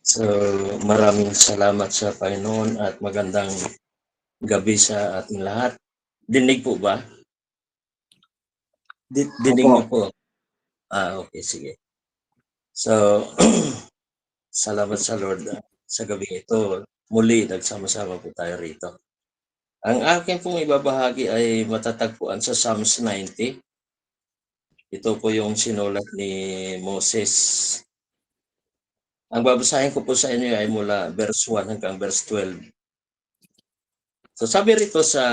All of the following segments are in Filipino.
So, maraming salamat sa Panginoon at magandang gabi sa ating lahat. Dinig po ba? Dinig niyo po? Okay, sige. So, salamat sa Lord sa gabi ito. Muli, nagsama-sama po tayo rito. Ang akin pong ibabahagi ay matatagpuan sa Psalms 90. Ito po yung sinulat ni Moses. Ang babasahin ko po sa inyo ay mula verse 1 hanggang verse 12. So sabi rito sa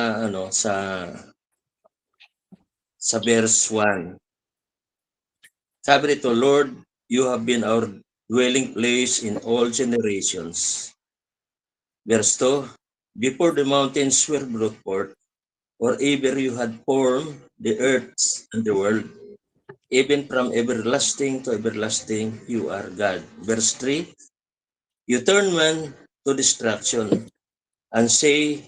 verse 1. Sabi rito, Lord, you have been our dwelling place in all generations. Verse 2, before the mountains were brought forth, or ever you had formed the earth and the world, even from everlasting to everlasting, you are God. Verse 3, you turn man to destruction and say,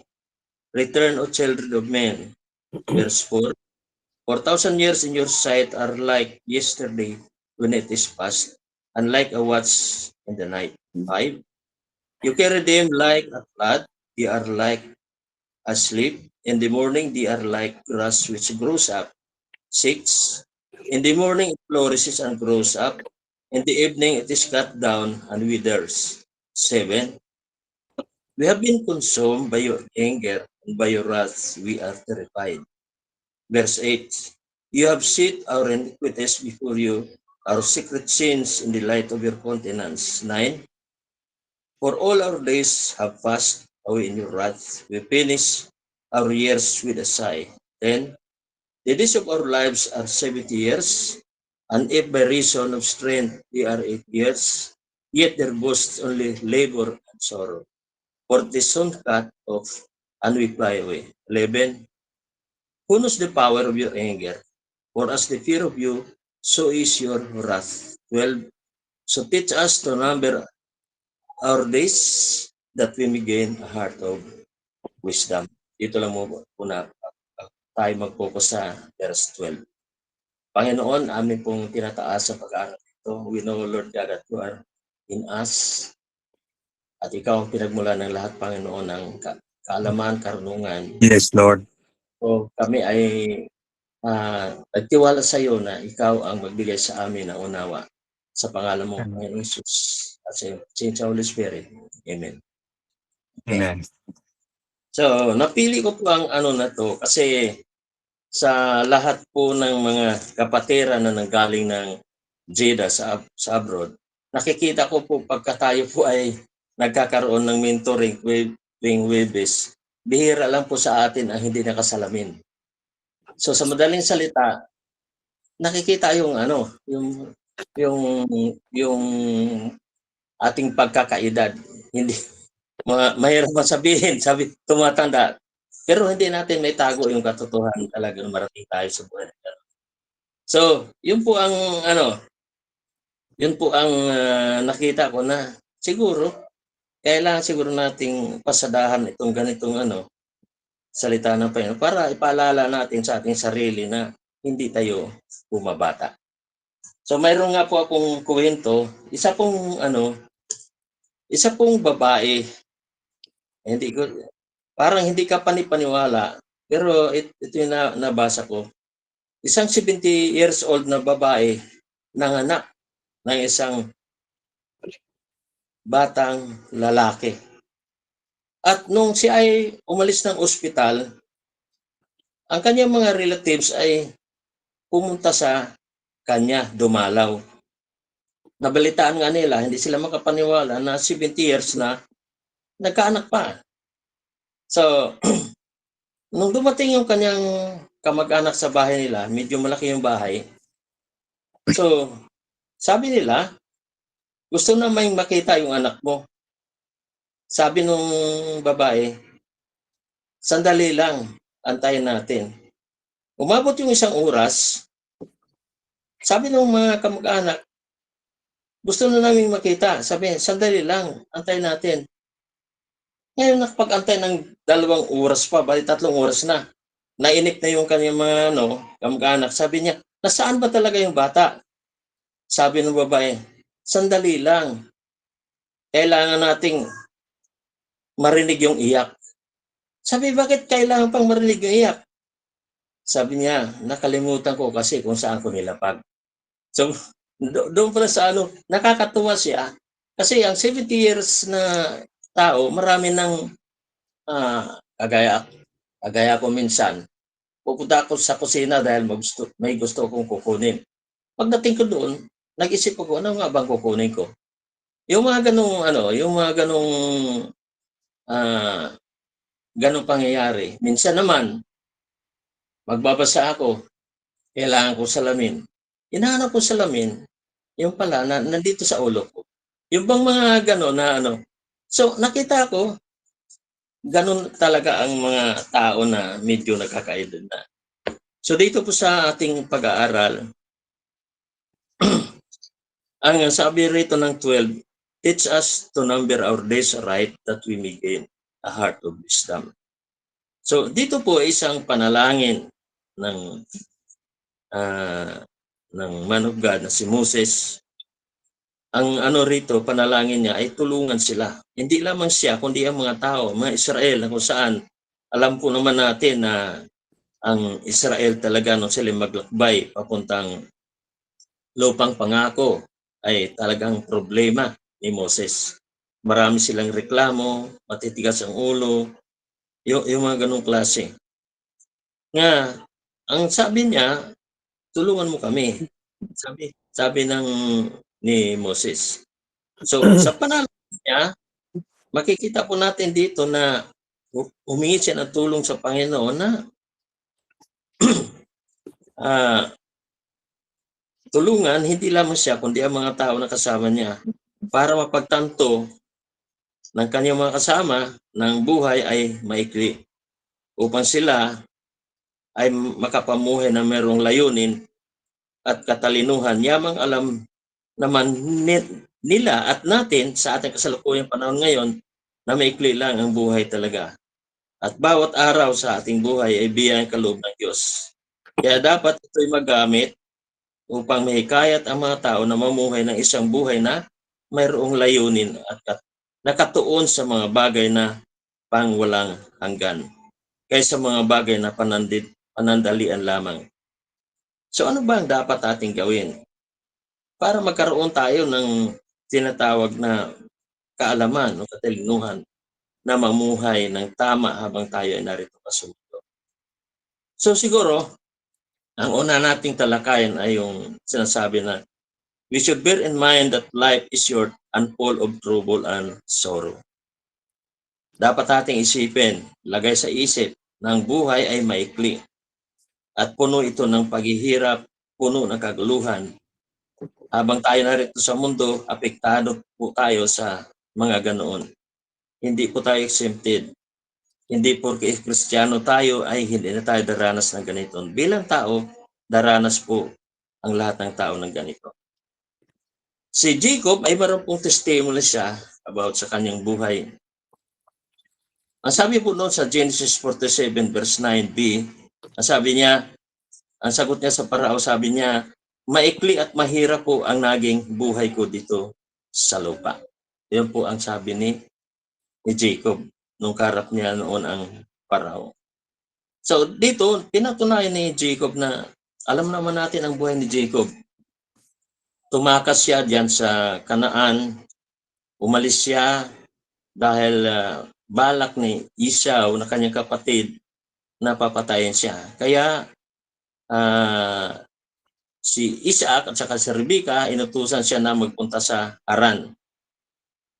return, O children of men. Verse 4, 4,000 years in your sight are like yesterday when it is past, and like a watch in the night. 5, you carry them like a flood, they are like asleep. In the morning, they are like grass which grows up. 6, in the morning it flourishes and grows up. In the evening it is cut down and withers. 7, we have been consumed by your anger, and by your wrath we are terrified. Verse 8, you have set our iniquities before you, our secret sins in the light of your countenance. 9, for all our days have passed away in your wrath. We finish our years with a sigh. 10, the days of our lives are 70 years, and if by reason of strength they are 8 years, yet their boasts only labor and sorrow. For the sun cut off, and we fly away. 11, who knows the power of your anger? For as the fear of you, so is your wrath. 12, so teach us to number our days that we may gain a heart of wisdom. Dito lang muna tayo mag-focus sa verse 12. Panginoon, amin pong tinataas sa pag-aaral ito. We know, Lord God, that you are in us. At ikaw ang pinagmula ng lahat, Panginoon, ng kaalaman, karunungan. Yes, Lord. So kami ay nagtiwala sa iyo na ikaw ang magbigay sa amin ng unawa. Sa pangalan mo, Panginoon Jesus, at sa Holy Spirit. Amen. Okay. Amen. So, napili ko po ang na to kasi sa lahat po ng mga kapatiran na nanggaling ng Jeddah sa abroad, nakikita ko po pagka tayo po ay nagkakaroon ng mentoring tuwing Webes, bihira lang po sa atin ang hindi nakasalamin. So sa madaling salita, nakikita yung yung ating pagkakaedad. Hindi mahirap sabihin, tumatanda. Pero hindi natin may tago yung katotohanan talaga na marating tayo sa buhay. So, yun po ang nakita ko na siguro kailangan siguro nating pasadahan itong ganitong salita ng Panginoon para ipaalala natin sa ating sarili na hindi tayo bumabata. So mayroon nga po akong kwento, isa pong babae, parang hindi ka panipaniwala, pero ito yung nabasa ko. Isang 70 years old na babae nanganak ng isang batang lalaki. At nung siya ay umalis ng ospital, ang kanyang mga relatives ay pumunta sa kanya, dumalaw. Nabalitaan nga nila, hindi sila makapaniwala na 70 years na nagkaanak pa. So, nung dumating yung kanyang kamag-anak sa bahay nila, medyo malaki yung bahay. So, sabi nila, gusto na may makita yung anak mo. Sabi nung babae, sandali lang, antayin natin. Umabot yung isang oras, sabi ng mga kamag-anak, gusto na namin makita. Sabi, sandali lang, antayin natin. Ngayon nakapag-antay ng 2 oras pa, bali 3 oras na. Nainip na yung kanyang mga kamag-anak. Sabi niya, nasaan ba talaga yung bata? Sabi ng babae, sandali lang. kailangan nating marinig yung iyak. Sabi, bakit kailangan pang marinig yung iyak? Sabi niya, nakalimutan ko kasi kung saan ko nilapag. So, doon pala sa ano, nakakatuwa siya. Kasi ang 70 years na tao, marami ng kagaya ko minsan, pupunta ako sa kusina dahil may gusto akong kukunin. Pagdating ko doon, nag-isip ako, ano nga bang kukunin ko? Yung mga ganong pangyayari. Minsan naman, magbabasa ako, kailangan ko salamin. Hinahanap ko salamin, yung pala na nandito sa ulo ko. Yung bang mga gano'n na ano. So, nakita ko, gano'n talaga ang mga tao na medyo nagkakaedad na. So, dito po sa ating pag-aaral, ang sabi rito ng 12, teach us to number our days right that we may gain a heart of wisdom. So, dito po ay isang panalangin ng man of God na si Moses. Ang ano rito, panalangin niya ay tulungan sila. Hindi lamang siya, kundi ang mga tao, mga Israel, na kung saan alam po naman natin na ang Israel talaga nung sila maglakbay papuntang lupang pangako ay talagang problema ni Moses. Marami silang reklamo, matitigas ang ulo, yung mga ganong klase. Nga, ang sabi niya, tulungan mo kami. Sabi ni Moses. So, sa panalangin niya, makikita po natin dito na humingi siya ng tulong sa Panginoon na tulungan hindi lamang siya kundi ang mga tao na kasama niya para mapagtanto ng kanyang mga kasama ng buhay ay maikli upang sila ay makapamuhay na mayroong layunin at katalinuhan. Yamang alam naman nila at natin sa ating kasalukuyang panahon ngayon na maikli lang ang buhay talaga. At bawat araw sa ating buhay ay biyayang kaloob ng Diyos. Kaya dapat ito'y magamit upang mahikayat ang mga tao na mamuhay ng isang buhay na mayroong layunin at nakatuon sa mga bagay na pangwalang hanggan kaysa mga bagay na panandalian lamang. So ano ba ang dapat ating gawin para magkaroon tayo ng tinatawag na kaalaman o katalinuhan na mamuhay ng tama habang tayo ay narito sa mundo? So siguro, ang una nating talakayan ay yung sinasabi na we should bear in mind that life is short and full of trouble and sorrow. Dapat ating isipin, lagay sa isip na ang buhay ay maikli at puno ito ng paghihirap, puno ng kaguluhan. Habang tayo narito sa mundo, apektado po tayo sa mga ganoon. Hindi po tayo exempted. Hindi porke Kristiyano tayo ay hindi na tayo daranas ng ganito. Bilang tao, daranas po ang lahat ng tao ng ganito. Si Jacob ay mayroon pong testimony siya about sa kanyang buhay. Ang sabi po noon sa Genesis 47 verse 9b, ang sagot niya sa parao, sabi niya, maikli at mahirap po ang naging buhay ko dito sa lupa. Yan po ang sabi ni Jacob nung karap niya noon ang parao. So dito, pinatunayan ni Jacob na alam naman natin ang buhay ni Jacob. Tumakas siya diyan sa Kanaan, umalis siya dahil balak ni Esau na kanyang kapatid na papatayin siya. Kaya si Isaac at saka si Rebecca, inutusan siya na magpunta sa Haran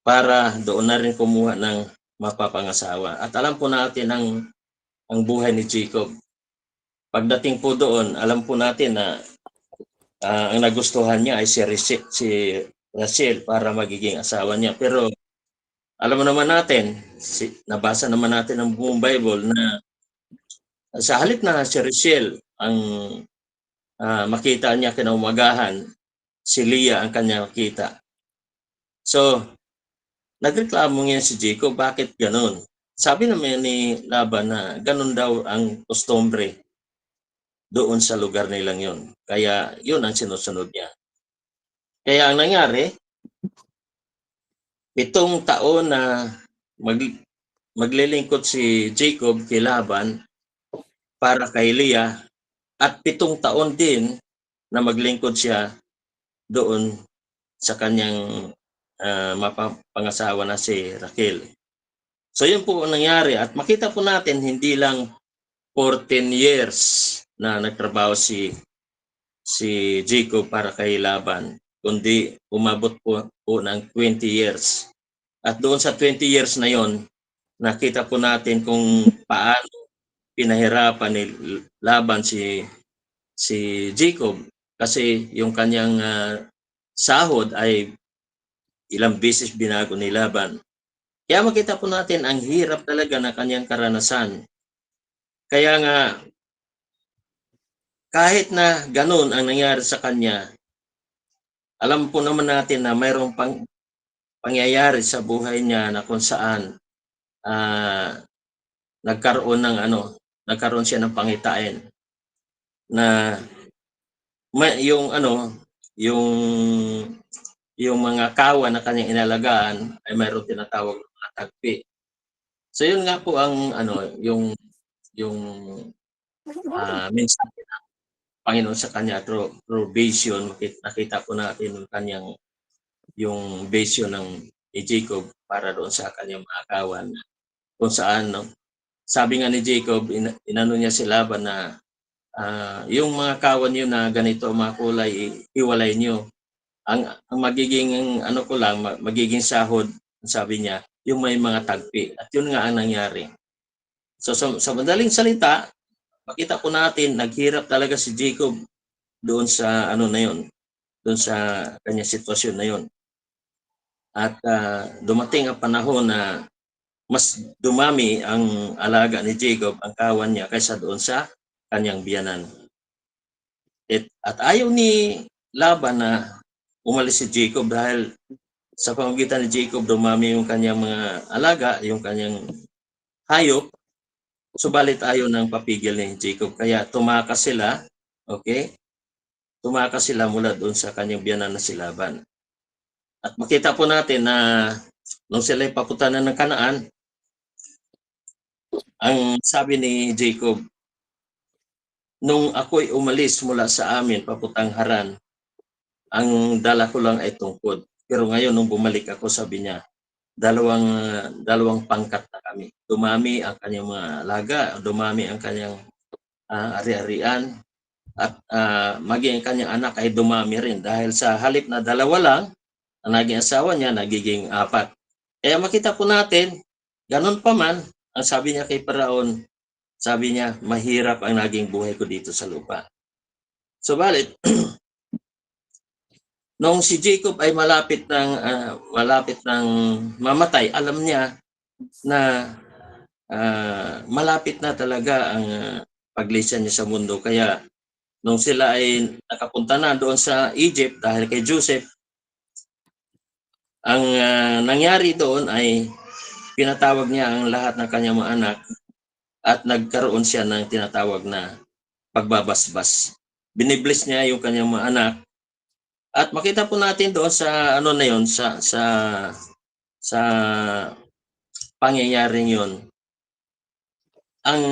para doon na rin kumuha ng mapapangasawa. At alam po natin ang buhay ni Jacob. Pagdating po doon, alam po natin na ang nagustuhan niya ay si Rachel para magiging asawa niya. Pero alam mo naman natin, nabasa naman natin ang buong Bible na sa halip na si Rachel ang makita niya kinaumagahan, si Leah ang kanya makita. So, nagreklamo niya si Jacob, bakit ganun? Sabi naman ni Laban na ganun daw ang kostumbre doon sa lugar nilang yon. Kaya yun ang sinusunod niya. Kaya ang nangyari, 7 taon na maglilingkod si Jacob kay Laban para kay Leah, at 7 taon din na maglingkod siya doon sa kanyang pangasawa na si Raquel. So yun po ang nangyari, at makita po natin hindi lang 14 years na nagtrabaho si Jacob para kay Laban, kundi umabot po ng 20 years. At doon sa 20 years na yon, nakita po natin kung paano pinahirapan ni Laban si Jacob, kasi yung kanyang sahod ay ilang beses binago ni Laban. Kaya makita po natin ang hirap talaga na kanyang karanasan. Kaya nga, kahit na ganun ang nangyari sa kanya, alam po naman natin na mayroong pangyayari sa buhay niya na kung saan nagkaroon siya ng pangitain na yung mga kawa na kanyang inalagaan ay mayroong tinatawag na mga tagpi. So yun nga po ang yung mensahe ng Panginoon sa kanya through vision. Nakita po natin yung kanyang yung vision ng Jacob para doon sa kanyang mga kawan, kung saan sabi nga ni Jacob, inano niya si Laban na yung mga kawan niyo na ganito mga kulay, iwalay niyo. Ang magiging magiging sahod, sabi niya, yung may mga tagpi. At yun nga ang nangyari. So sa madaling salita, makita po natin naghirap talaga si Jacob doon sa doon sa kanya sitwasyon na yon. At dumating ang panahon na mas dumami ang alaga ni Jacob, ang kawan niya, kaysa doon sa kanyang biyanan. At ayaw ni Laban na umalis si Jacob, dahil sa pamamagitan ni Jacob dumami yung kanyang mga alaga, yung kanyang hayop. Subalit ayaw nang papigil ni Jacob, kaya tumakas sila, okay? Tumakas sila mula doon sa kanyang biyanan na si Laban. At makita po natin na nung sila papunta na ng Kanaan, ang sabi ni Jacob, nung ako'y umalis mula sa amin papuntang Haran, ang dala ko lang ay tungkod. Pero ngayon nung bumalik ako, sabi niya, dalawang pangkat na kami. Dumami ang kanyang mga alaga, dumami ang kanyang ari-arian, at maging ang kanyang anak ay dumami rin, dahil sa halip na 2 lang ang naging asawa niya, nagiging 4. Kaya makita po natin, ganun pa man, ang sabi niya kay Paraon, sabi niya, mahirap ang naging buhay ko dito sa lupa. Subalit, nung si Jacob ay malapit ng mamatay, alam niya na malapit na talaga ang paglisan niya sa mundo. Kaya nung sila ay nakapunta na doon sa Egypt dahil kay Joseph, ang nangyari doon ay pinatawag niya ang lahat ng kanyang mga anak at nagkaroon siya ng tinatawag na pagbabasbas. Binibless niya yung kanyang mga anak, at makita po natin doon sa sa pangyayaring yon, ang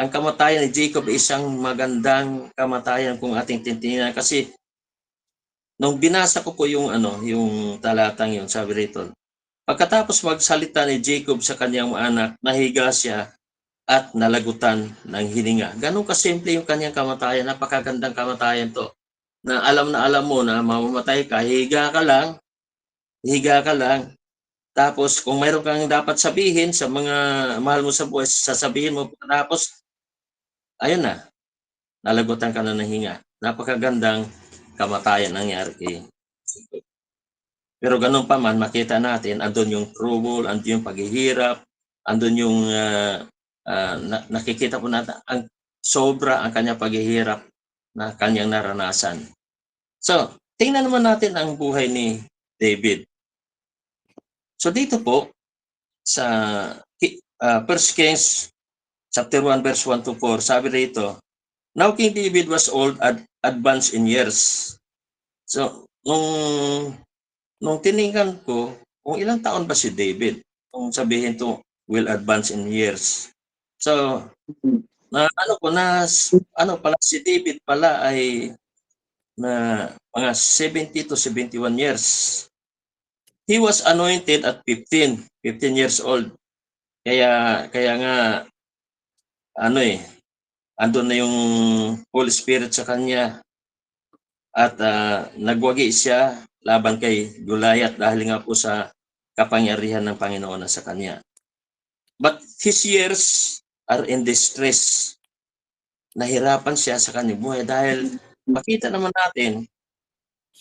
kamatayan ni Jacob ay isang magandang kamatayan kung ating titingnan, kasi nung binasa ko po yung talatang yon, sabi rito, pagkatapos magsalita ni Jacob sa kanyang mga anak, nahiga siya at nalagutan ng hininga. Ganun kasimple yung kanyang kamatayan. Napakagandang kamatayan to, na alam mo na mamamatay ka, higa ka lang. Tapos kung mayroon kang dapat sabihin sa mga mahal mo sa buhay, sasabihin mo, tapos ayun na, nalagutan ka na ng hinga. Napakagandang kamatayan nangyari kay Jacob. Pero ganun pa man, makita natin, andun yung trouble, andun yung paghihirap, andun yung nakikita po natin ang sobra ang kanyang paghihirap na kanyang naranasan. So, tingnan naman natin ang buhay ni David. So dito po sa 1 Kings chapter 1 verse 1 to 4, sabi rito, now King David was old, advanced in years. So nung nung tiningnan ko kung ilang taon ba si David, kung sabihin to will advance in years. So, na ano ko na ano pala si David pala ay na mga 70 to 71 years. He was anointed at 15 years old. Kaya nga ano andun na yung Holy Spirit sa kanya at nagwagi siya laban kay Goliath dahil nga po sa kapangyarihan ng Panginoon na sa kanya. But his years are in distress. Nahirapan siya sa kanyang buhay dahil makita naman natin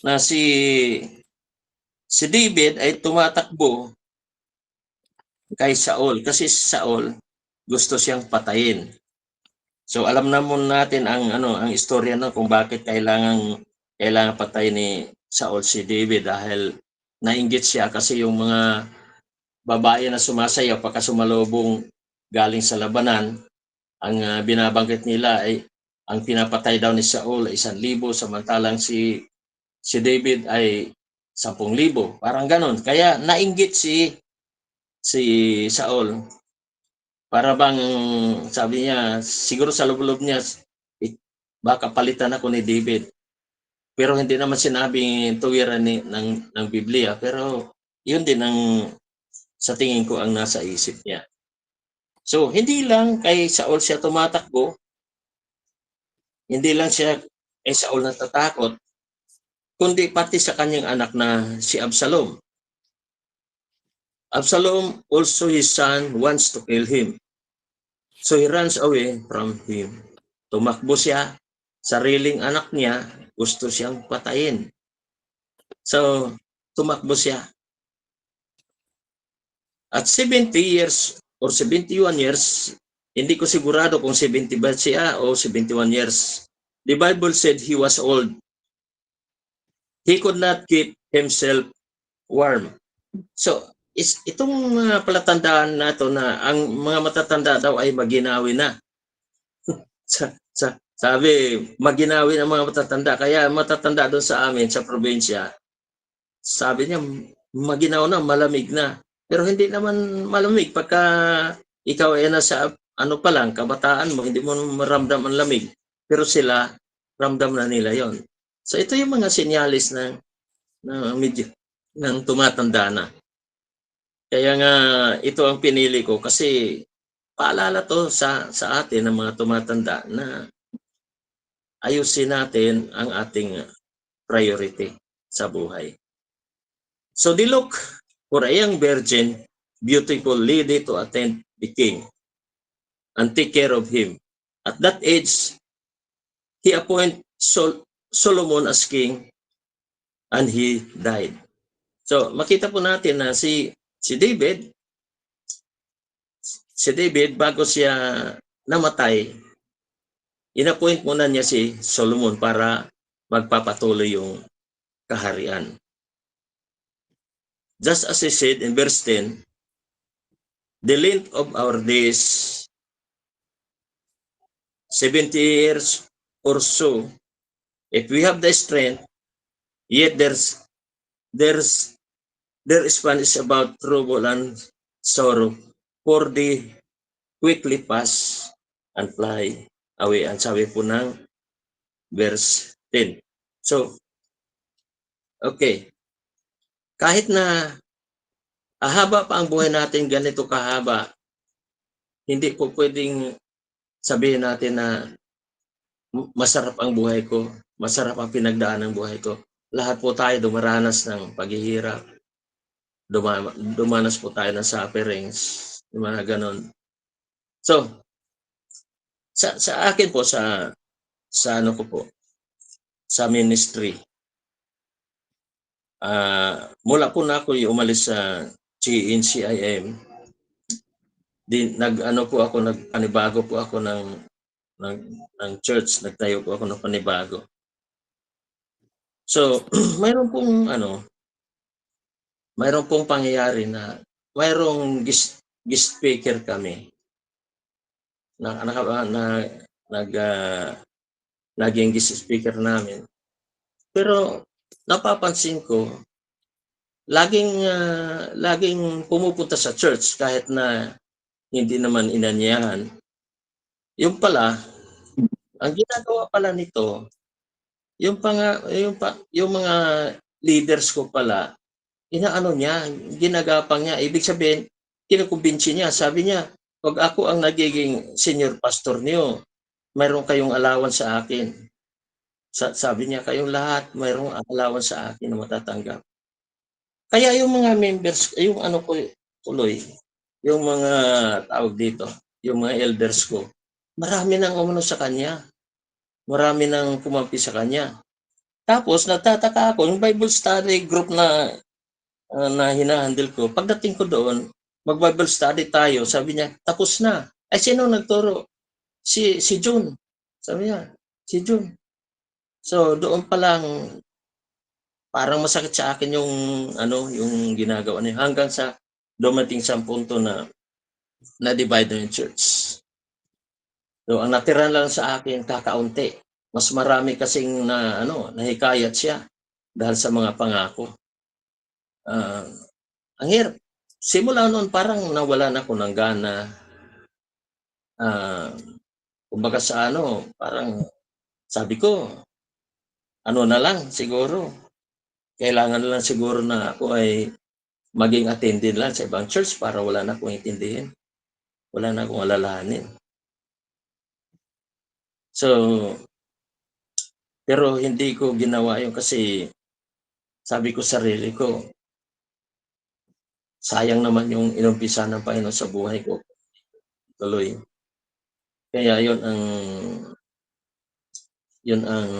na si David ay tumatakbo kay Saul kasi si Saul gusto siyang patayin. So alam naman natin ang istorya no kung bakit kailangan patayin ni Saul si David dahil nainggit siya kasi yung mga babae na sumasayaw pagkasumalubong galing sa labanan, ang binabanggit nila ay ang pinapatay daw ni Saul ay 1,000 samantalang si David ay 10,000. Parang ganon. Kaya nainggit si Saul. Para bang sabi niya, siguro sa loob niya, baka palitan ako ni David. Pero hindi naman sinabing tuwiran ng Biblia. Pero yun din ang sa tingin ko ang nasa isip niya. So, hindi lang kay Saul siya tumatakbo, hindi lang siya kay Saul natatakot, kundi pati sa kanyang anak na si Absalom. Absalom, also his son, wants to kill him. So he runs away from him. Tumakbo siya, sariling anak niya, gusto siyang patayin. So, tumakbo siya. At 70 years or 71 years, hindi ko sigurado kung 70 ba siya o 71 years. The Bible said he was old. He could not keep himself warm. So, itong mga palatandaan na ito na ang mga matatanda daw ay maginawi na. Sabi, maginawi ang mga matatanda. Kaya matatanda doon sa amin, sa probinsya, sabi niya, maginaw na, malamig na. Pero hindi naman malamig pagka ikaw ay nasa ano pa lang, kabataan mo, hindi mo maramdam ang lamig. Pero sila, ramdam na nila yon. So ito yung mga sinyalis ng medyo ng tumatanda na. Kaya nga ito ang pinili ko kasi paalala to sa atin ng mga tumatanda na ayusin natin ang ating priority sa buhay. So they look for a young virgin, beautiful lady to attend the king and take care of him. At that age, he appointed Solomon as king and he died. So makita po natin na si David bago siya namatay, inappoint muna niya si Solomon para magpapatuloy yung kaharian. Just as he said in verse 10, the length of our days, 70 years or so, if we have the strength, yet there span is about trouble and sorrow, for they quickly pass and fly away. Ang sabi po ng verse 10. So, okay. Kahit na haba pa ang buhay natin, ganito kahaba, hindi po pwedeng sabihin natin na masarap ang buhay ko, masarap ang pinagdaan ng buhay ko. Lahat po tayo dumaranas ng paghihirap, dumanas po tayo ng sufferings, yung mga ganon. So, sa akin po, sa ano ko po, sa ministry, mula po na ako umalis sa GNCIM, nagpanibago po ako ng church, nagtayo po ako ng panibago. So, mayroon pong pangyayari na mayroong guest speaker kami naging guest speaker namin. Pero napapansin ko laging pumupunta sa church kahit na hindi naman inanyayahan. Yung pala, ang ginagawa pala nito, yung mga leaders ko pala, inaano niya, ginagapang niya. Ibig sabihin, kinukumbinsi niya. Sabi niya, "'Pag ako ang nagiging senior pastor niyo, mayroon kayong allowance sa akin." Sabi niya, "Kayong lahat mayroong allowance sa akin na matatanggap." Kaya yung mga members, yung ano ko tuloy, yung mga tawag dito, yung mga elders ko, marami ng umano sa kanya, marami ng kumampi sa kanya. Tapos nagtataka ako, yung Bible study group na hina-handle ko, pagdating ko doon, mag-Bible study tayo, sabi niya, "Tapos na." Ay, sino nagturo? Si June. Sabi niya, si June. So, doon pa lang parang masakit sa akin yung ano, yung ginagawa niya hanggang sa dumating sa punto na na-divide na yung church. So, ang natira lang sa akin kakaunti. Mas marami kasing na ano, nahikayat siya dahil sa mga pangako. Ah, ang hirap. Simula noon parang nawalan ako ng gana. Ah, kumbaga sa ano, parang sabi ko, ano na lang siguro, kailangan na lang siguro na ako ay maging attendee lang sa ibang church para wala na akong intindihin, wala na akong alalahanin. So, pero hindi ko ginawa yun kasi sabi ko sarili ko, sayang naman yung inumpisa ng Panginoon sa buhay ko, tuloy. Kaya yun ang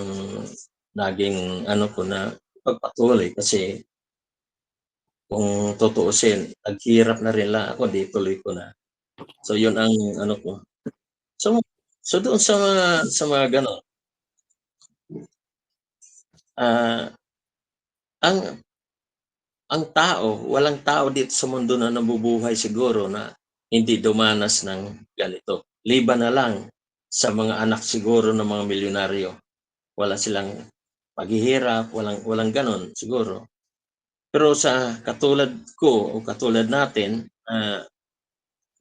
naging ano ko na pagpatuloy kasi kung tutuusin, naghirap na rin lang ako, di tuloy ko na. So yun ang ano ko. So so doon sa mga gano'n, ah, ang ang tao, walang tao dito sa mundo na nabubuhay siguro na hindi dumanas ng ganito. Liban na lang sa mga anak siguro ng mga milyonaryo. Wala silang paghihirap, walang gano'n siguro. Pero sa katulad ko o katulad natin,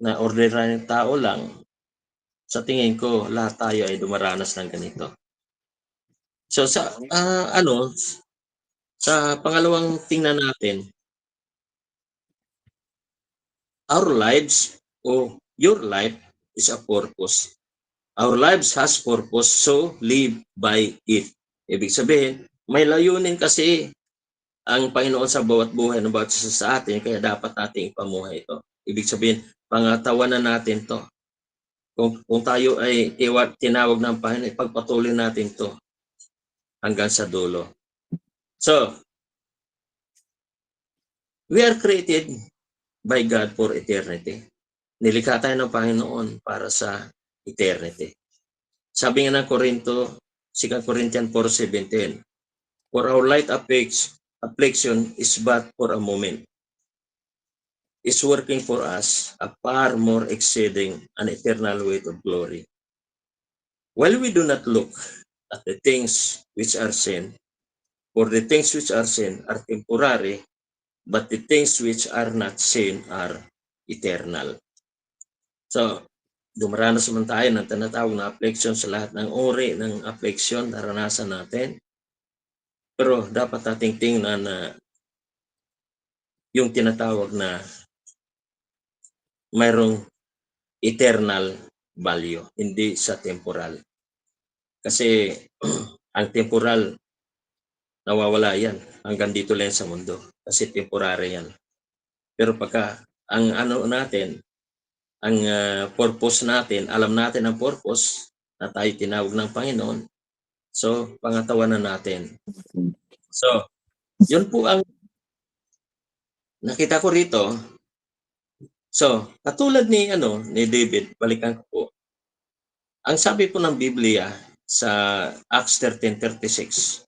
na ordinaryong tao lang, sa tingin ko lahat tayo ay dumaranas ng ganito. So sa pangalawang tingnan natin, our lives o your life is a purpose. Our lives has purpose, so live by it. Ibig sabihin, may layunin kasi ang Panginoon sa bawat buhay ng bawat isa sa atin, kaya dapat nating ipamuhay ito. Ibig sabihin, pangatawanan natin to. Kung tayo ay tinawag ng Panginoon, ipagpatuloy natin to hanggang sa dulo. So, we are created by God for eternity. Nilikha tayo ng Panginoon para sa eternity. Sabi nga ng Corinto, 2 Corinthians 4:17, "For our light affliction is but for a moment, is working for us a far more exceeding an eternal weight of glory. While we do not look at the things which are seen, for the things which are seen are temporary, but the things which are not seen are eternal." So, dumaranas naman tayo ng tinatawag na affliction sa lahat ng uri ng affliction naranasan natin. Pero dapat nating tingnan na yung tinatawag na mayroong eternal value, hindi sa temporal. Kasi ang temporal, nawawala yan. Hanggang dito lang sa mundo. Kasi temporary yan. Pero pagka ang ano natin, ang purpose natin, alam natin ang purpose na tayo tinawag ng Panginoon, so pangatawanan natin. So, yun po ang nakita ko rito. So, katulad ni David, balikan ko po. Ang sabi po ng Biblia sa Acts 13:36,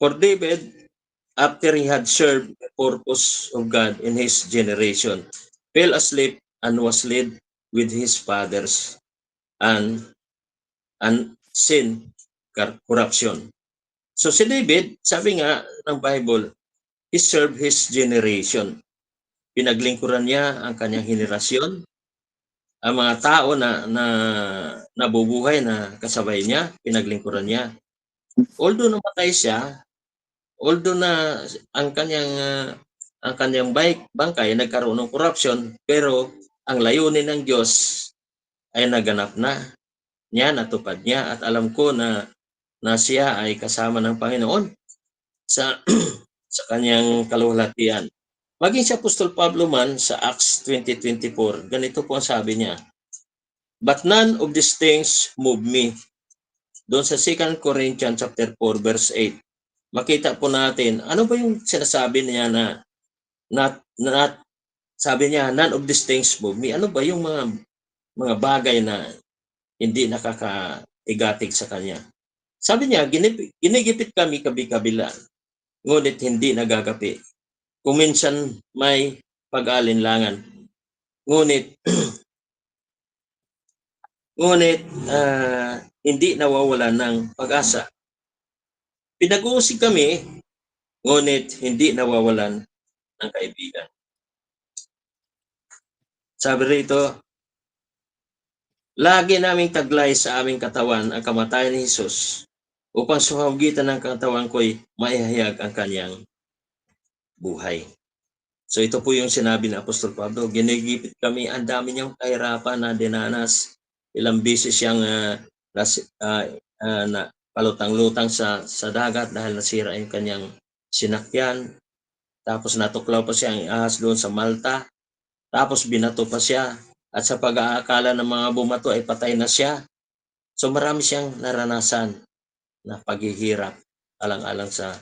"For David, after he had served the purpose of God in his generation, fell asleep and was led with his fathers and sin corruption." So si David, sabi nga ng Bible, he served his generation. Pinaglingkuran niya ang kanyang henerasyon. Ang mga tao na nabubuhay na kasabay niya, pinaglingkuran niya. Although namatay siya, although na ang kanyang bangkay nagkaroon ng corruption, pero ang layunin ng Diyos ay naganap na. Niya, natupad niya, at alam ko na siya ay kasama ng Panginoon sa sa kanyang kaluwalhatian. Maging si Apostol Pablo man sa Acts 20:24, ganito po ang sabi niya, "But none of these things move me." Doon sa 2 Corinthians chapter 4 verse 8, makita po natin ano ba yung sinasabi niya na sabi niya, none of these things move me. Ano ba yung mga bagay na hindi nakakaigatig sa kanya? Sabi niya, ginigipit kami kabi-kabila, ngunit hindi nagagapi. Kung minsan may pag-aalinlangan, ngunit hindi nawawalan ng pag-asa. Pinag-uusig kami, ngunit hindi nawawalan ng kaibigan. Sabi rito, lagi naming taglay sa aming katawan ang kamatayan ni Jesus upang sa pamamagitan ng katawan ko'y maihayag ang kanyang buhay. So ito po yung sinabi ng Apostol Pablo, ginigipit kami, ang dami niyang kahirapan na dinanas. Ilang beses siyang palutang-lutang sa dagat dahil nasira yung kanyang sinakyan. Tapos natuklaw pa siya ang ahas doon sa Malta. Tapos binato pa siya. At sa pag-aakala ng mga bumato ay patay na siya. So marami siyang naranasan na paghihirap alang-alang sa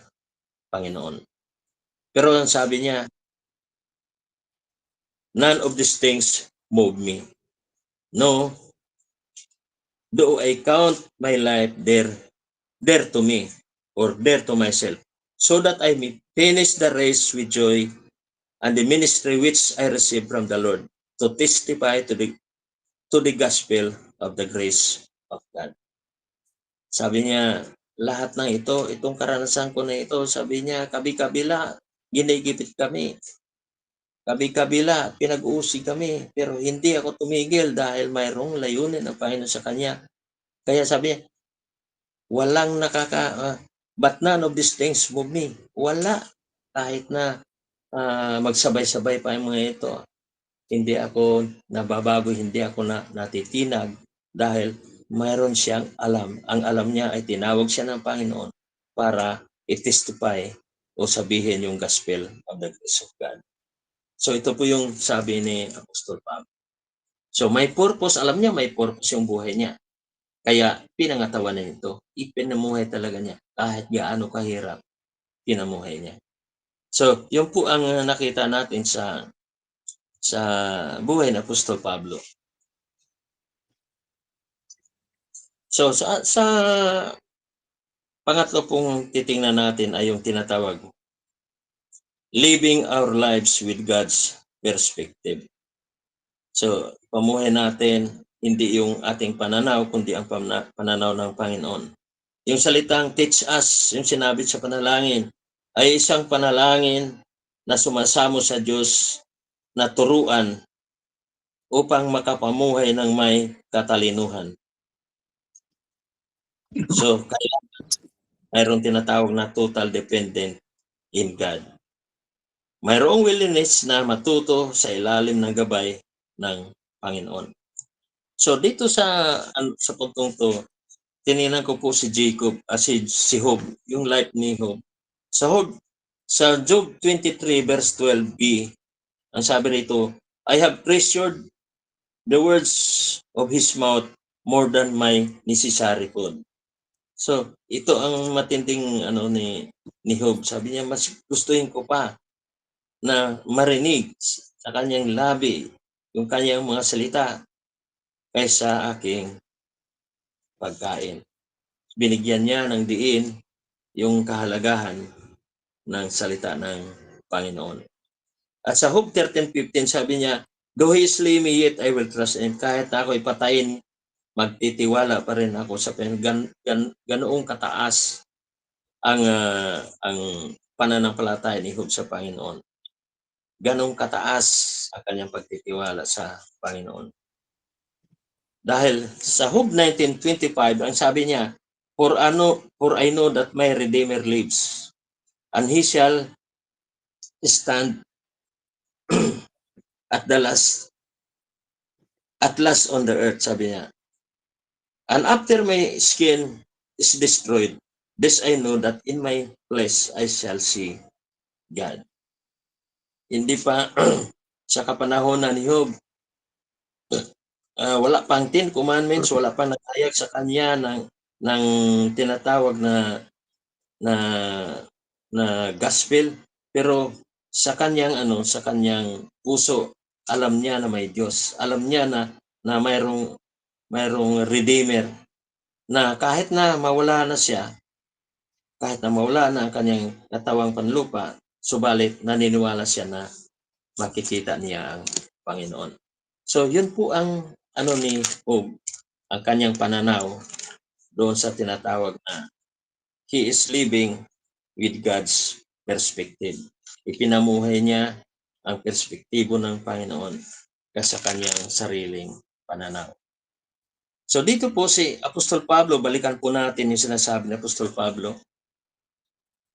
Panginoon. Pero ang sabi niya, none of these things move me. No, though I count my life dear to me, or dear to myself, so that I may finish the race with joy and the ministry which I received from the Lord, to testify to the gospel of the grace of God. Sabi niya, lahat ng itong karanasan ko na ito, sabi niya, kabi-kabila, ginigipit kami. Kabi-kabila, pinag-uusig kami, pero hindi ako tumigil dahil mayroong layunin ang Panginoon sa kanya. Kaya sabi niya, walang but none of these things move me. Wala. Kahit na magsabay-sabay pa yung mga ito, hindi ako nababago, hindi ako natitinag dahil mayroon siyang alam. Ang alam niya ay tinawag siya ng Panginoon para i-testify o sabihin yung gospel of the grace of God. So ito po yung sabi ni Apostol Pablo. So may purpose, alam niya may purpose yung buhay niya. Kaya pinangatawan niya ito. Ipinamuhay talaga niya. Kahit gaano kahirap, pinamuhay niya. So yun po ang nakita natin sa buhay ng Apostol Pablo. So sa pangatlo pong titingnan natin ay yung tinatawag living our lives with God's perspective. So pamuhay natin hindi yung ating pananaw kundi ang pananaw ng Panginoon. Yung salitang teach us, yung sinabi sa panalangin, ay isang panalangin na sumasamo sa Diyos na turuan upang makapamuhay ng may katalinuhan. So, kaya mayroong tinatawag na total dependent in God. Mayroong willingness na matuto sa ilalim ng gabay ng Panginoon. So, dito sa puntong to, tinignan ko po si Jacob, si Job, yung life ni Job. Sa Job 23 verse 12b, ang sabi rito, I have treasured the words of his mouth more than my necessary food. So, ito ang matinding ni Job. Sabi niya, mas gustuhin ko pa na marinig sa kanyang labi yung kanyang mga salita kaysa aking pagkain. Binigyan niya ng diin yung kahalagahan ng salita ng Panginoon. At sa Job 13:15 sabi niya, though he slay me, yet I will trust him. Kahit ako'y patayin, magtitiwala pa rin ako sa Panginoon. Ganoong kataas ang pananampalataya ni Job sa Panginoon. Ganong kataas ang kanyang pagtitiwala sa Panginoon. Dahil sa Job 19:25, ang sabi niya, For I know that my Redeemer lives, and he shall stand at last on the earth, sabi niya. And after my skin is destroyed, this I know that in my flesh I shall see God. Hindi pa sa kapanahonan ni Job, wala pang 10 commandments, wala pang nagayag sa kanya ng tinatawag na gospel, pero sa kanyang puso, alam niya na may Diyos. Alam niya na mayroong redeemer, na kahit na mawala na siya, kahit na mawala na ang kanyang katawang panlupa, subalit naniniwala siya na makikita niya ang Panginoon. So yun po ang ni Job, ang kanyang pananaw doon sa tinatawag na he is living with God's perspective. Ipinamuhay niya ang perspektibo ng Panginoon sa kanyang sariling pananaw. So dito po si Apostol Pablo, balikan po natin yung sinasabi ni Apostol Pablo.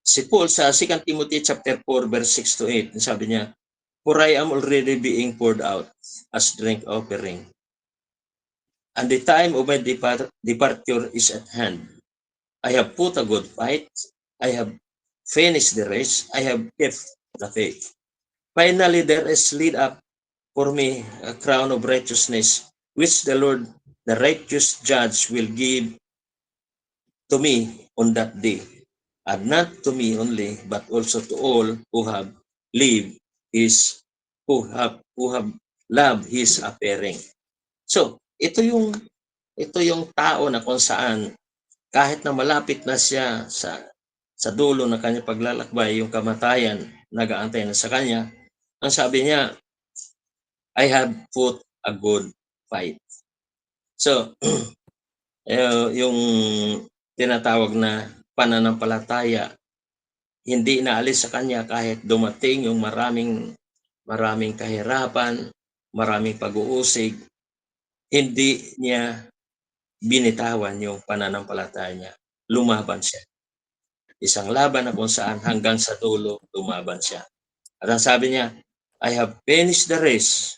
Si Paul sa 2 Timothy chapter 4 verse 6 to 8, sabi niya, For I am already being poured out as drink offering, and the time of my departure is at hand. I have put a good fight. I have finished the race. I have kept the faith. Finally, there is laid up for me a crown of righteousness, which the Lord, the righteous judge, will give to me on that day. And not to me only, but also to all who have lived who have loved his appearing. So, ito yung tao na kung saan kahit na malapit na siya sa dulo ng kanyang paglalakbay, yung kamatayan nag-aantay na sa kanya, ang sabi niya, I have fought a good fight. So, yung tinatawag na pananampalataya, hindi inaalis sa kanya kahit dumating yung maraming kahirapan, maraming pag-uusig, hindi niya binitawan yung pananampalataya niya. Lumaban siya. Isang laban na kung saan hanggang sa dulo lumaban siya. At ang sabi niya, I have finished the race.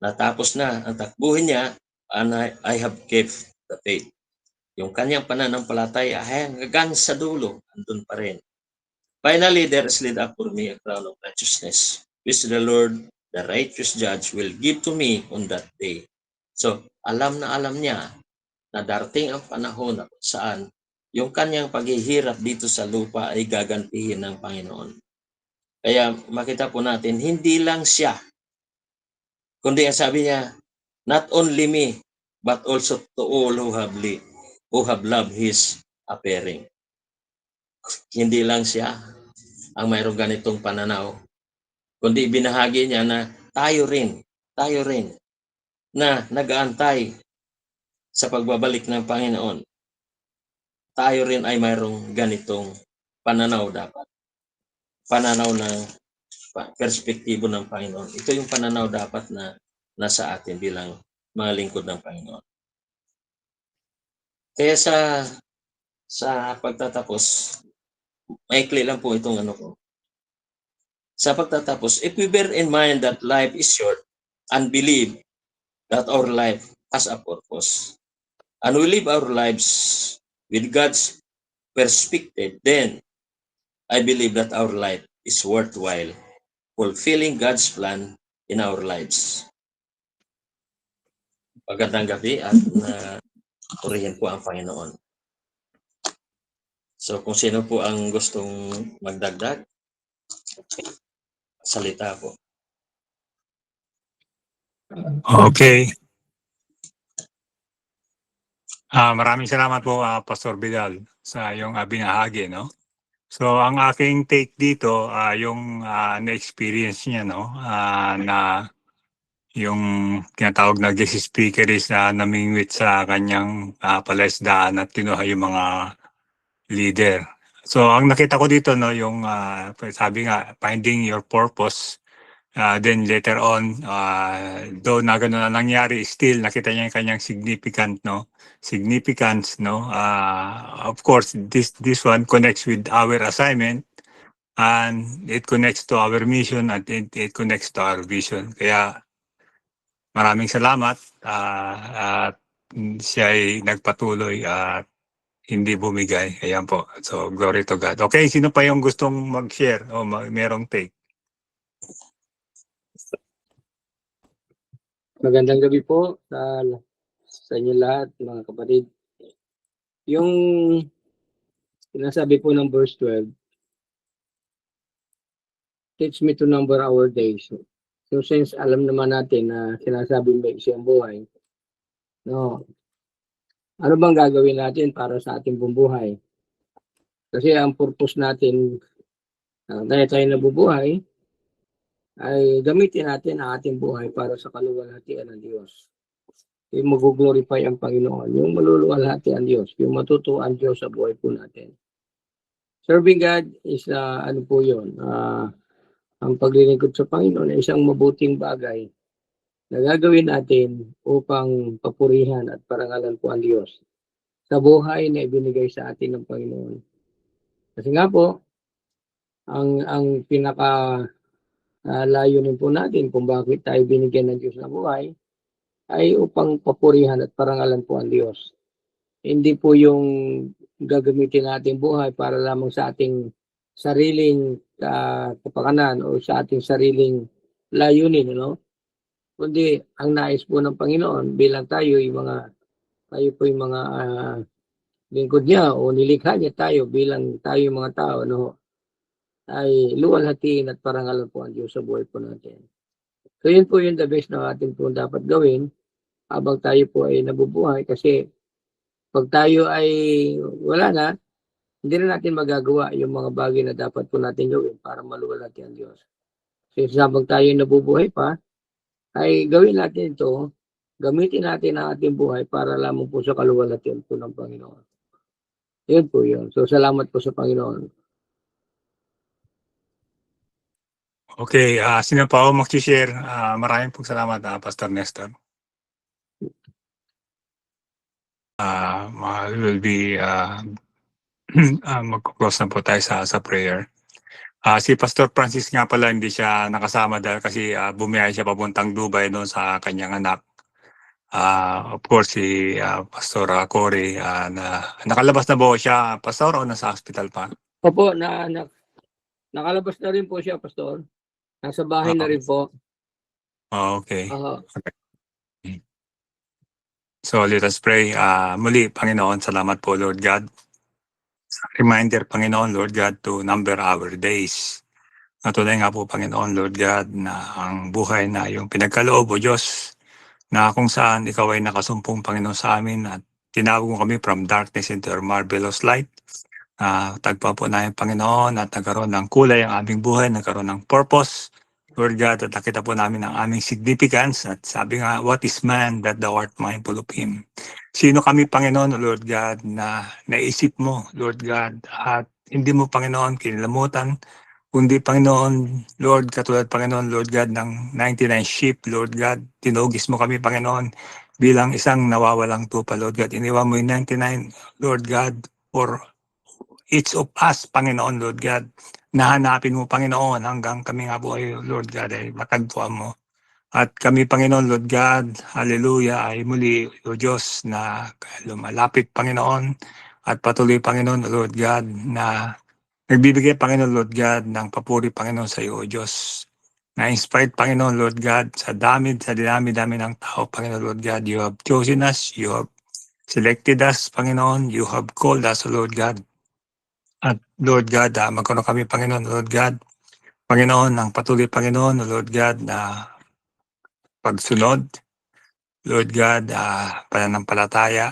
Natapos na ang takbuhin niya, and I have kept the faith. Yung kanyang pananampalataya hanggang sa dulo, andun pa rin. Finally, there is laid up for me a crown of righteousness, which the Lord, the righteous judge, will give to me on that day. So, alam niya na darating ang panahon na saan yung kanyang paghihirap dito sa lupa ay gagantihin ng Panginoon. Kaya makita po natin, hindi lang siya, kundi ang sabi niya, not only me, but also to all who have loved his appearing. Hindi lang siya ang mayroong ganitong pananaw, kundi binahagi niya na tayo rin, na nag-aantay sa pagbabalik ng Panginoon. Tayo rin ay mayroong ganitong pananaw dapat. Pananaw ng perspektibo ng Panginoon. Ito yung pananaw dapat na nasa atin bilang mga lingkod ng Panginoon. Kaya sa pagtatapos, maikli lang po itong ko. Sa pagtatapos, if we bear in mind that life is short and believe that our life has a purpose, and we live our lives with God's perspective, then I believe that our life is worthwhile, fulfilling God's plan in our lives. Magandang gabi at purihin po ang Panginoon. So kung sino po ang gustong magdagdag, salita po. Okay. Maraming salamat po, Pastor Vidal, sa iyong binahagi, no? So, ang aking take dito, yung na-experience niya, no? Na yung tinatawag na guest speaker is namingwit sa kanyang palaisdaan at kinuha yung mga leader. So ang nakita ko dito no yung sabi nga finding your purpose. Then later on, though na gano'n na nangyari, still nakita niya yung kanyang significance, no? Of course, this one connects with our assignment and it connects to our mission and it connects to our vision. Kaya maraming salamat at siya ay nagpatuloy at hindi bumigay. Ayan po. So, glory to God. Okay, sino pa yung gustong mag-share o merong take? Magandang gabi po sa inyo lahat, mga kapatid. Yung sinasabi po ng verse 12, teach me to number our days. So since alam naman natin na sinasabing may isang buhay, no, ano bang gagawin natin para sa ating buhay? Kasi ang purpose natin, dahil tayo nabubuhay, ay gamitin natin ang ating buhay para sa kaluwalhatian ng Diyos. Yung mag-glorify ang Panginoon, yung maluluwalhati ang Diyos, yung matutuwa ang Diyos sa buhay po natin. Serving God is, ano po yun, ang paglilingkod sa Panginoon ay isang mabuting bagay na gagawin natin upang papurihan at parangalan po ang Diyos sa buhay na ibinigay sa atin ng Panginoon. Kasi nga po, ang pinaka layunin po natin kung bakit tayo binigyan ng Diyos na buhay ay upang papurihan at parangalan po ang Diyos. Hindi po yung gagamitin natin buhay para lamang sa ating sariling kapakanan o sa ating sariling layunin, no? Kundi ang nais po ng Panginoon bilang tayo po yung mga lingkod niya o nilikha niya tayo bilang tayo yung mga tao, no? Ay luwalhatiin at parangalan po ang Diyos sa buhay po natin. So yun po yung the best na ating po dapat gawin habang tayo po ay nabubuhay, kasi pag tayo ay wala na, hindi na natin magagawa yung mga bagay na dapat po natin gawin para maluwalhati ang Diyos. So habang tayo nabubuhay pa, ay gawin natin ito, gamitin natin ang ating buhay para lamang po sa kaluwalhatian po ng Panginoon. Yun po yun. So salamat po sa Panginoon. Okay, sino pa ako mag-share? Maraming pong salamat, Pastor Nestor. Will be mag-close na po tayo sa prayer. Si Pastor Francis nga pala hindi siya nakasama dahil kasi bumiyahe siya papuntang Dubai doon sa kanyang anak. Of course, si Pastor Cory, nakalabas na ba siya, Pastor, o nasa hospital pa? Opo, nakalabas na rin po siya, Pastor. Nasa bahay na rin po. Okay. So let us pray. Muli, Panginoon, salamat po, Lord God. Reminder, Panginoon, Lord God, to number our days. Natuloy nga po, Panginoon, Lord God, na ang buhay na yung pinagkaloob, O Diyos, na kung saan ikaw ay nakasumpong, Panginoon, sa amin at tinawag mo kami from darkness into your marvelous light. Tagpa po namin, Panginoon, at nagkaroon ng kulay ang aming buhay, nagkaroon ng purpose. Lord God, at nakita po namin ang aming significance. At sabi nga, what is man that thou art mindful of him? Sino kami, Panginoon, Lord God, na naisip mo, Lord God, at hindi mo, Panginoon, kinilamutan, kundi, Panginoon, Lord, katulad, Panginoon, Lord God, ng 99 sheep, Lord God, tinugis mo kami, Panginoon, bilang isang nawawalang tupa, Lord God. Iniwan mo yung 99, Lord God, for each of us, Panginoon, Lord God. Nahanapin mo, Panginoon, hanggang kami nga po ay, Lord God, ay matagpuan mo. At kami, Panginoon, Lord God, hallelujah, ay muli, O Diyos, na lumalapit, Panginoon, at patuloy, Panginoon, Lord God, na nagbibigay, Panginoon, Lord God, ng papuri, Panginoon, sa iyo, O Diyos. Na-inspired, Panginoon, Lord God, sa dinami-dami ng tao, Panginoon, Lord God. You have chosen us, you have selected us, Panginoon, you have called us, Lord God. At Lord God, magkaroon kami, Panginoon, Lord God, Panginoon, ng patuloy, Panginoon, Lord God, na pagsunod, Lord God, pananampalataya.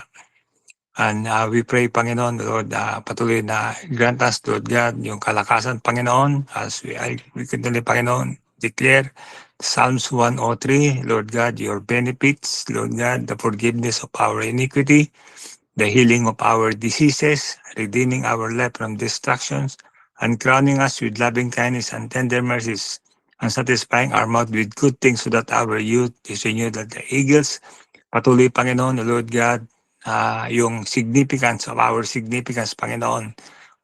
And we pray, Panginoon, Lord, patuloy na grant us, Lord God, yung kalakasan, Panginoon, as we continually, Panginoon, declare Psalms 103, Lord God, your benefits, Lord God, the forgiveness of our iniquity, the healing of our diseases, redeeming our life from destructions, and crowning us with loving kindness and tender mercies, and satisfying our mouth with good things so that our youth is renewed like the eagles. Patuloy, Panginoon, O Lord God, yung significance of our significance, Panginoon.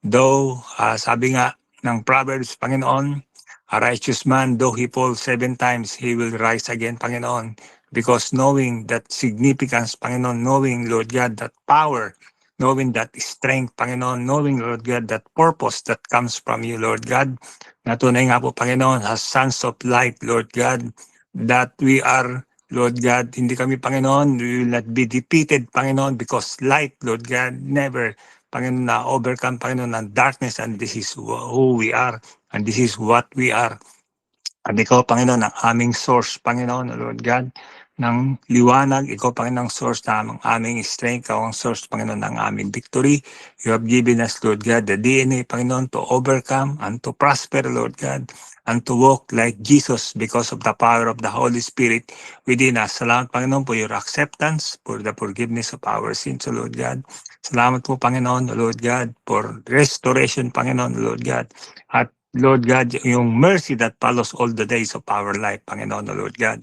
Though, sabi nga ng Proverbs, Panginoon, a righteous man, though he falls 7 times, he will rise again, Panginoon. Because knowing that significance, Panginoon, knowing, Lord God, that power, knowing that strength, Panginoon, knowing, Lord God, that purpose that comes from you, Lord God. Natunay nga po, Panginoon, as sons of light, Lord God, that we are, Lord God, hindi kami, Panginoon, we will not be defeated, Panginoon, because light, Lord God, never, Panginoon, na overcome, Panginoon, ng darkness, and this is who we are, and this is what we are. At ikaw, Panginoon, ang aming source, Panginoon, Lord God, ng liwanag. Ikaw, Panginoon, ang source ng aming strength. Ikaw ang source, Panginoon, ng aming victory. You have given us, Lord God, the DNA, Panginoon, to overcome and to prosper, Lord God, and to walk like Jesus because of the power of the Holy Spirit within us. Salamat, Panginoon, for your acceptance, for the forgiveness of our sins, Lord God. Salamat po, Panginoon, Lord God, for restoration, Panginoon, Lord God. At Lord God, yung mercy that follows all the days of our life, Panginoon, Lord God.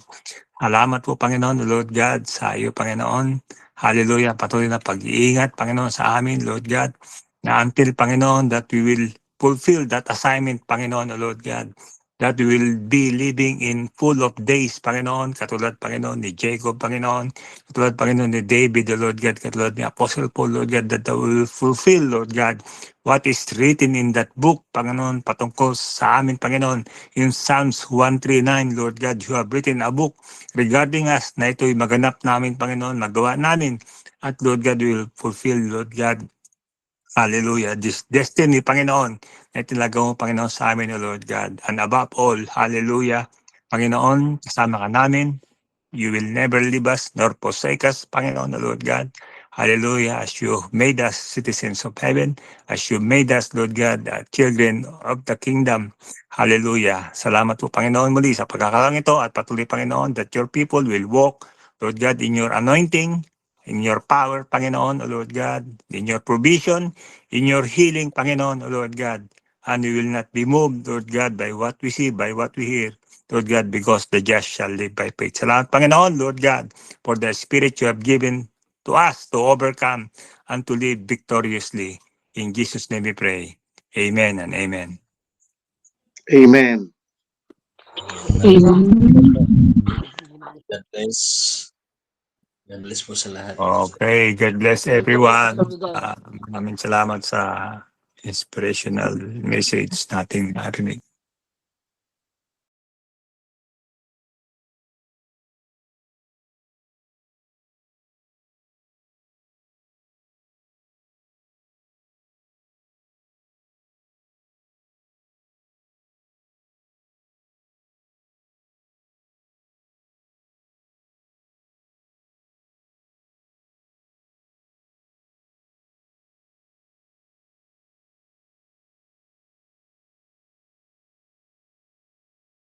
Salamat po, Panginoon, Lord God, sa iyo, Panginoon. Hallelujah. Patuloy na pag-iingat, Panginoon, sa amin, Lord God. Na until, Panginoon, that we will fulfill that assignment, Panginoon, Lord God. That we will be living in full of days, Panginoon. Katulad, Panginoon, ni Jacob, Panginoon. Katulad, Panginoon, ni David, the Lord God. Katulad ni Apostle Paul, Lord God, that we will fulfill, Lord God, what is written in that book, Panginoon, patungkol sa amin, Panginoon. In Psalms 139, Lord God, you have written a book regarding us na ito'y maganap namin, Panginoon, magawa namin. At Lord God, we will fulfill, Lord God, hallelujah, this destiny, Panginoon, na itinalaga mo, Panginoon, sa amin, O Lord God. And above all, hallelujah, Panginoon, kasama ka namin. You will never leave us nor forsake us, Panginoon, O Lord God. Hallelujah, as you made us citizens of heaven, as you made us, Lord God, children of the kingdom. Hallelujah. Salamat po, Panginoon, muli sa pagkakalang ito at patuloy, Panginoon, that your people will walk, Lord God, in your anointing, in your power, Panginoon, O Lord God, in your provision, in your healing, Panginoon, O Lord God. And we will not be moved, Lord God, by what we see, by what we hear, Lord God, because the just shall live by faith. Salamat, Panginoon, Lord God, for the Spirit you have given to us to overcome and to live victoriously. In Jesus' name we pray. Amen and amen. Amen. God bless. God bless po sa lahat. Okay, God bless everyone. Maraming salamat sa inspirational message nating narinig.